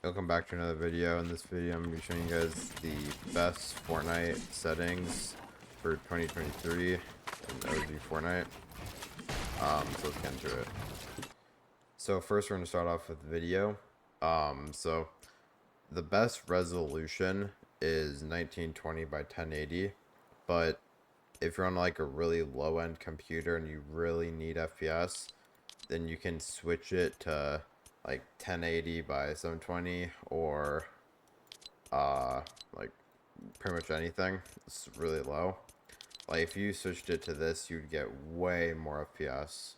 Welcome back to another video. In this video, I'm going to be showing you guys the best Fortnite settings for 2023 in OG Fortnite. So let's get into it. So first, we're going to start off with the video. So the best resolution is 1920 by 1080, but if you're on like a really low-end computer and you really need FPS, then you can switch it to like 1080 by 720 or like pretty much anything. It's really low. Like if you switched it to this, you'd get way more FPS,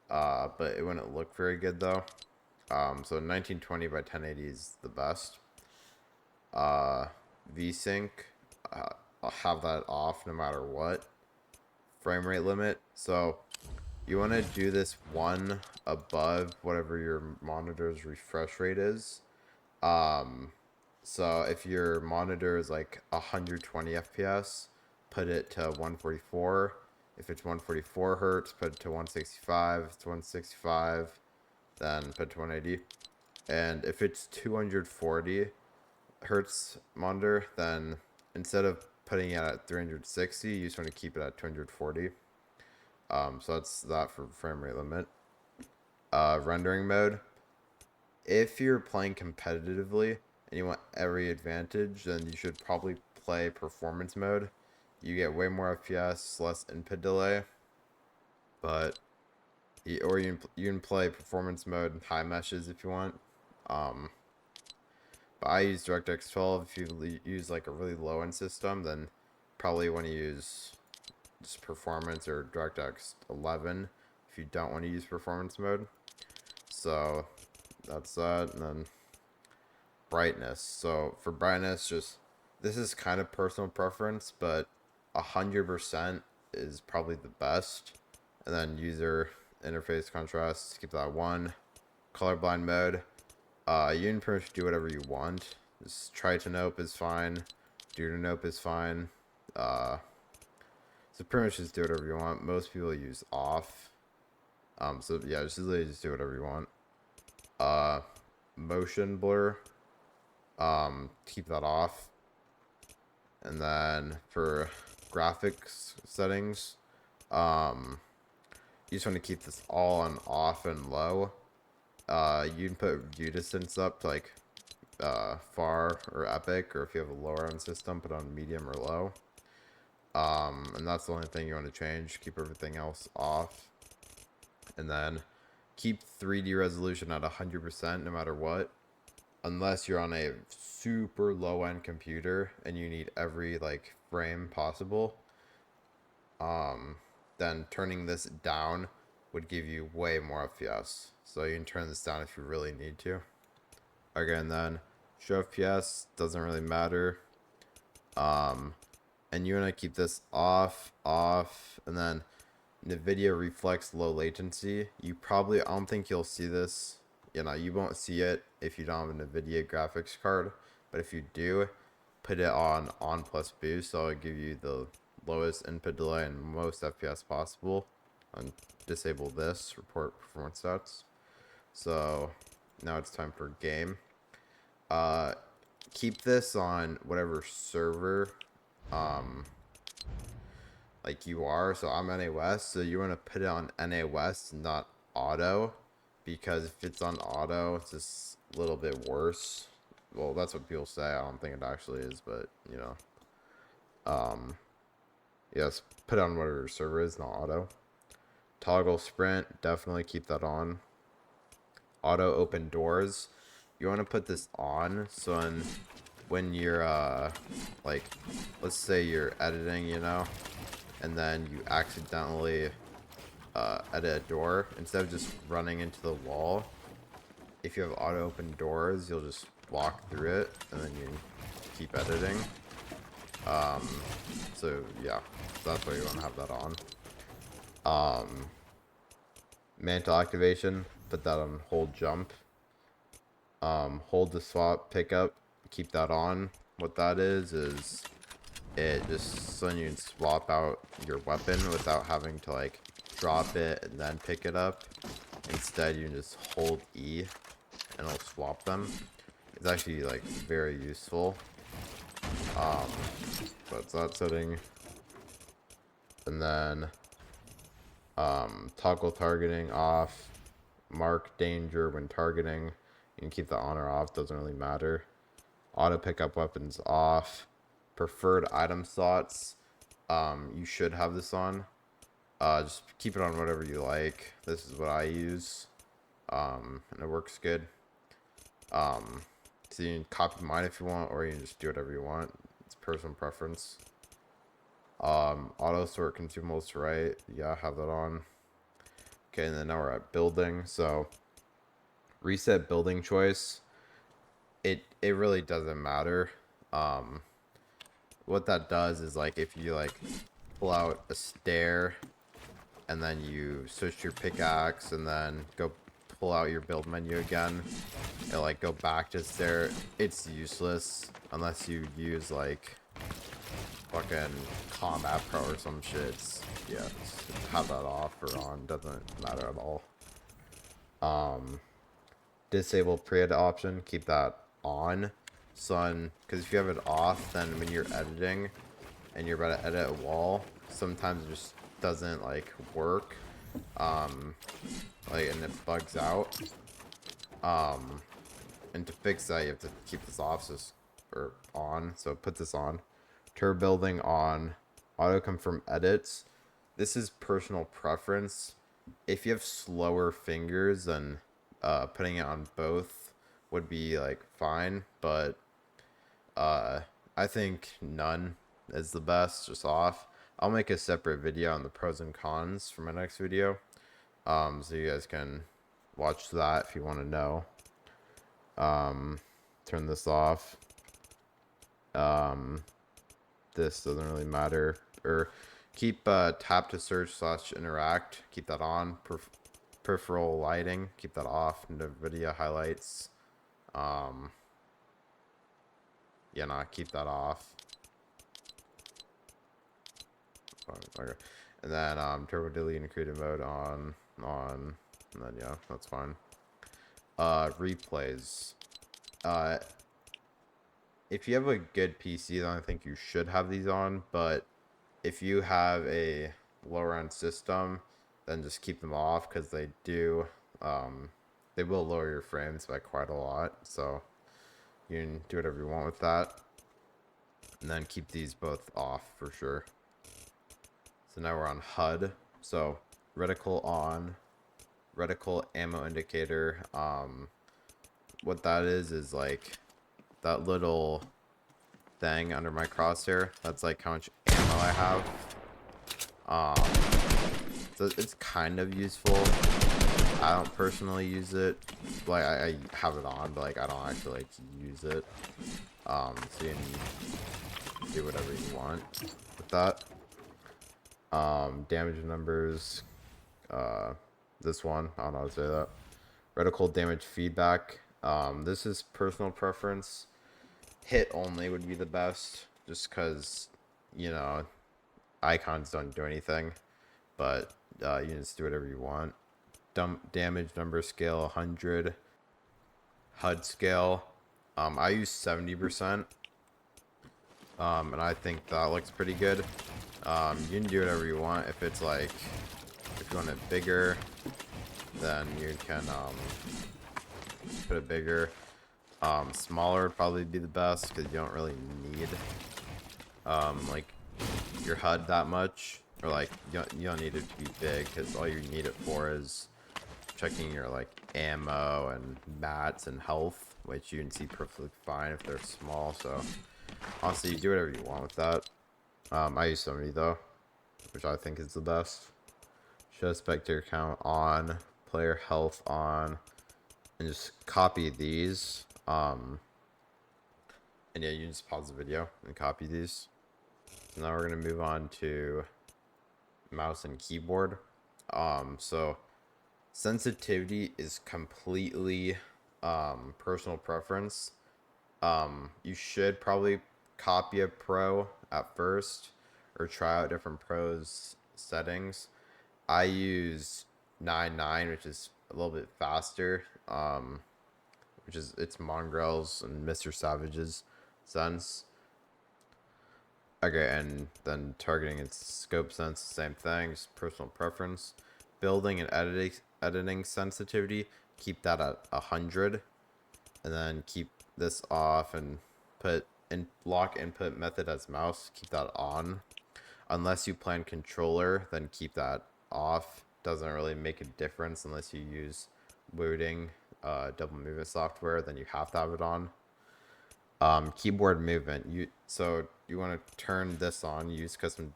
but it wouldn't look very good though. So 1920 by 1080 is the best. VSync, I'll have that off no matter what. Frame rate limit, so you want to do this one above whatever your monitor's refresh rate is. So if your monitor is like 120 FPS, put it to 144. If it's 144 hertz, put it to 165. If it's 165, then put it to 180. And if it's 240 hertz monitor, then instead of putting it at 360, you just want to keep it at 240. So that's that for frame rate limit. Rendering mode. If you're playing competitively and you want every advantage, then you should probably play performance mode. You get way more FPS, less input delay. But or you can play performance mode and high meshes if you want. But I use DirectX 12. If you use like a really low end system, then probably want to use just performance or DirectX 11 if you don't want to use performance mode. So that's that. And then brightness. So for brightness, just this is kind of personal preference, but 100% is probably the best. And then user interface contrast, keep that 1. Colorblind mode, you can pretty much do whatever you want. Just try to nope is fine, do to nope is fine. So pretty much just do whatever you want. Most people use off. So yeah, just literally just do whatever you want. Motion blur, keep that off. And then for graphics settings, you just want to keep this all on off and low. You can put view distance up to like far or epic, or if you have a lower end system, put on medium or low. And that's the only thing you want to change. Keep everything else off. And then keep 3D resolution at 100% no matter what. Unless you're on a super low end computer and you need every like frame possible. Then turning this down would give you way more FPS. So you can turn this down if you really need to. Again, then show FPS doesn't really matter. And you want to keep this off, and then NVIDIA reflex low latency. You probably, I don't think you'll see this. You know, you won't see it if you don't have a NVIDIA graphics card. But if you do, put it on plus boost. So it'll give you the lowest input delay and most FPS possible. And disable this, report performance stats. So now it's time for game. Keep this on whatever server like you are. So I'm NA West, so you want to put it on NA West, not auto, because if it's on auto, it's just a little bit worse. Well, that's what people say. I don't think it actually is, but you know, yes, put it on whatever your server is, not auto. Toggle sprint, definitely keep that on. Auto open doors, you want to put this on, so when you're like, let's say you're editing, you know, and then you accidentally edit a door, instead of just running into the wall, if you have auto open doors, you'll just walk through it and then you keep editing. So yeah, that's why you want to have that on. Mantle activation, put that on hold jump. Hold the swap pickup, keep that on. What that is it just so you can swap out your weapon without having to like drop it and then pick it up. Instead, you can just hold E and it'll swap them. It's actually like very useful. So it's that setting. And then toggle targeting off. Mark danger when targeting. You can keep that on or off, doesn't really matter. Auto pickup weapons off. Preferred item slots. You should have this on. Just keep it on whatever you like. This is what I use. And it works good. So you can copy mine if you want, or you can just do whatever you want. It's personal preference. Auto sort consumables to right. Yeah, have that on. Okay, and then now we're at building. So reset building choice. It really doesn't matter. What that does is like if you like pull out a stair and then you switch to your pickaxe and then go pull out your build menu again, it'll like go back to stair. It's useless unless you use like fucking combat pro or some shit. Yeah, just have that off or on, doesn't matter at all. Disable preedit option, keep that on, because if you have it off, then when you're editing and you're about to edit a wall, sometimes it just doesn't like work, like, and it bugs out. And to fix that, you have to keep this off, or on. So put this on. Turbo building on. Auto confirm edits. This is personal preference. If you have slower fingers, then putting it on both would be like fine, but I think none is the best, just off. I'll make a separate video on the pros and cons for my next video, so you guys can watch that if you want to know. Turn this off. This doesn't really matter. Or keep tap to search / interact. Keep that on. Peripheral lighting. Keep that off. NVIDIA highlights. Yeah, no, keep that off. Okay. And then turbo delete and creative mode on. And then yeah, that's fine. Replays. If you have a good PC, then I think you should have these on, but if you have a lower end system, then just keep them off, because they will lower your frames by quite a lot, so you can do whatever you want with that. And then keep these both off for sure. So now we're on HUD. So reticle on. Reticle ammo indicator. What that is like that little thing under my crosshair. That's like how much ammo I have. So it's kind of useful. I don't personally use it. Like I have it on, but like I don't actually like to use it. So you can do whatever you want with that. Damage numbers. This one, I don't know how to say that. Reticle damage feedback. This is personal preference. Hit only would be the best, just because, you know, icons don't do anything, but you can just do whatever you want. Damage number scale 100. HUD scale, I use 70%, and I think that looks pretty good. You can do whatever you want. If it's like, if you want it bigger, then you can put it bigger. Smaller would probably be the best, because you don't really need like your HUD that much, or like you don't need it to be big, because all you need it for is checking your like ammo and mats and health, which you can see perfectly fine if they're small. So honestly, you do whatever you want with that. I use 70 though, which I think is the best. Show spectator count on, player health on, and just copy these. And yeah, you can just pause the video and copy these. So now we're gonna move on to mouse and keyboard. So sensitivity is completely personal preference. You should probably copy a pro at first, or try out different pros settings. I use 9.9, which is a little bit faster, which is it's Mongrel's and Mr. Savage's sense. Okay, and then targeting its scope sense, same thing, just personal preference. Building and editing sensitivity, keep that at 100, and then keep this off and put in lock input method as mouse, keep that on. Unless you plan controller, then keep that off. Doesn't really make a difference unless you use wooting double movement software, then you have to have it on. Keyboard movement, you want to turn this on, use custom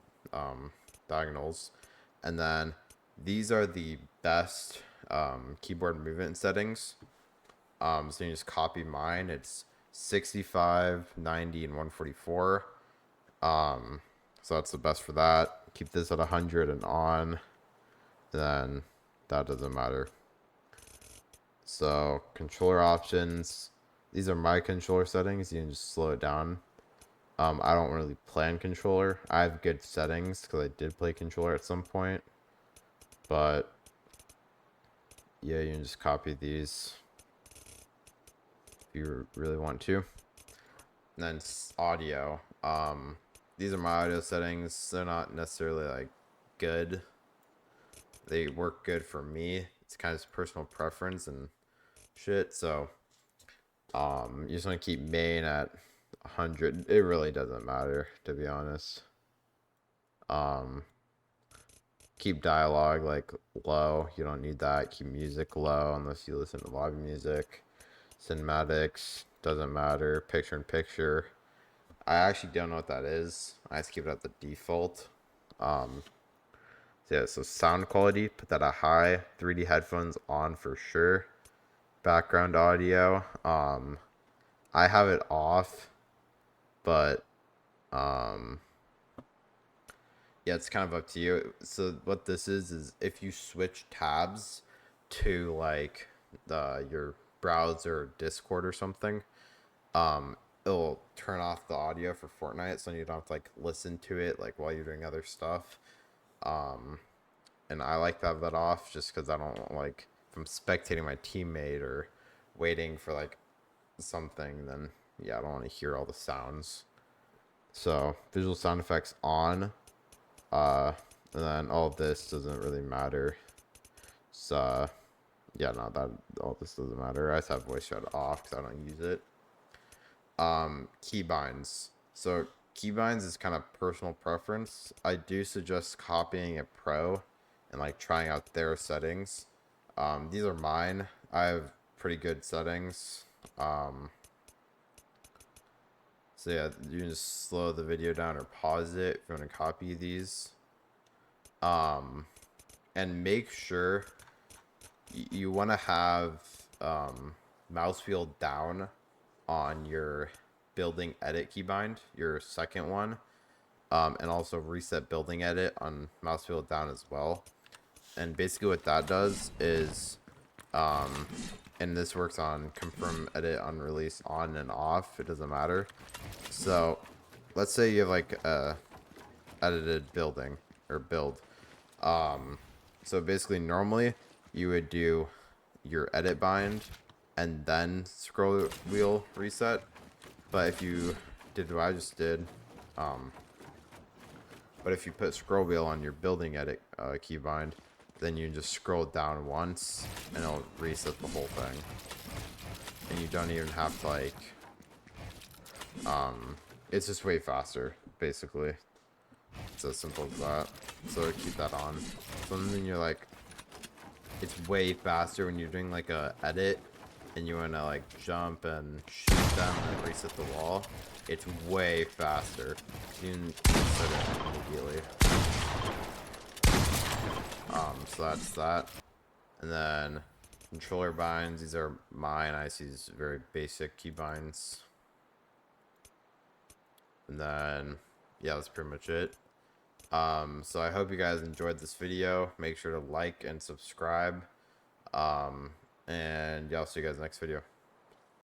diagonals, and then these are the best keyboard movement settings. So you just copy mine. It's 65, 90, and 144. So that's the best for that. Keep this at 100 and on, then that doesn't matter. So controller options, these are my controller settings. You can just slow it down. I don't really plan controller. I have good settings because I did play controller at some point, but yeah, you can just copy these if you really want to. And then audio, these are my audio settings. They're not necessarily like good, they work good for me. It's kind of personal preference and shit. So you just want to keep main at 100. It really doesn't matter, to be honest. Keep dialogue like low. You don't need that. Keep music low unless you listen to lobby music. Cinematics doesn't matter. Picture in picture, I actually don't know what that is. I just keep it at the default. So yeah, so sound quality, put that at high. 3D headphones on for sure. Background audio, I have it off, but yeah, it's kind of up to you. So what this is if you switch tabs to like your browser, Discord or something, it'll turn off the audio for Fortnite, so you don't have to like listen to it like while you're doing other stuff. And I like to have that off just because I don't like, if I'm spectating my teammate or waiting for like something, then yeah, I don't want to hear all the sounds. So visual sound effects on, and then all of this doesn't really matter. So yeah, no, that all this doesn't matter. I just have voice chat off because I don't use it. Keybinds. So keybinds is kind of personal preference. I do suggest copying a pro and like trying out their settings. These are mine. I have pretty good settings. So yeah, you can just slow the video down or pause it if you want to copy these. And make sure you want to have mouse wheel down on your building edit keybind, your second one, and also reset building edit on mouse wheel down as well. And basically what that does is, and this works on confirm edit on release on and off, it doesn't matter. So let's say you have like a edited building or build. So basically normally you would do your edit bind and then scroll wheel reset, but if you did what I just did, but if you put scroll wheel on your building edit keybind, then you just scroll down once and it'll reset the whole thing, and you don't even have to like it's just way faster basically. It's as simple as that. So keep that on. So then you're like, it's way faster when you're doing like a edit and you want to like jump and shoot them and reset the wall. It's way faster. You can reset it immediately. So that's that. And then controller binds. These are mine. I see these very basic key binds. And then yeah, that's pretty much it. So I hope you guys enjoyed this video. Make sure to like and subscribe. And yeah, I'll see you guys next video.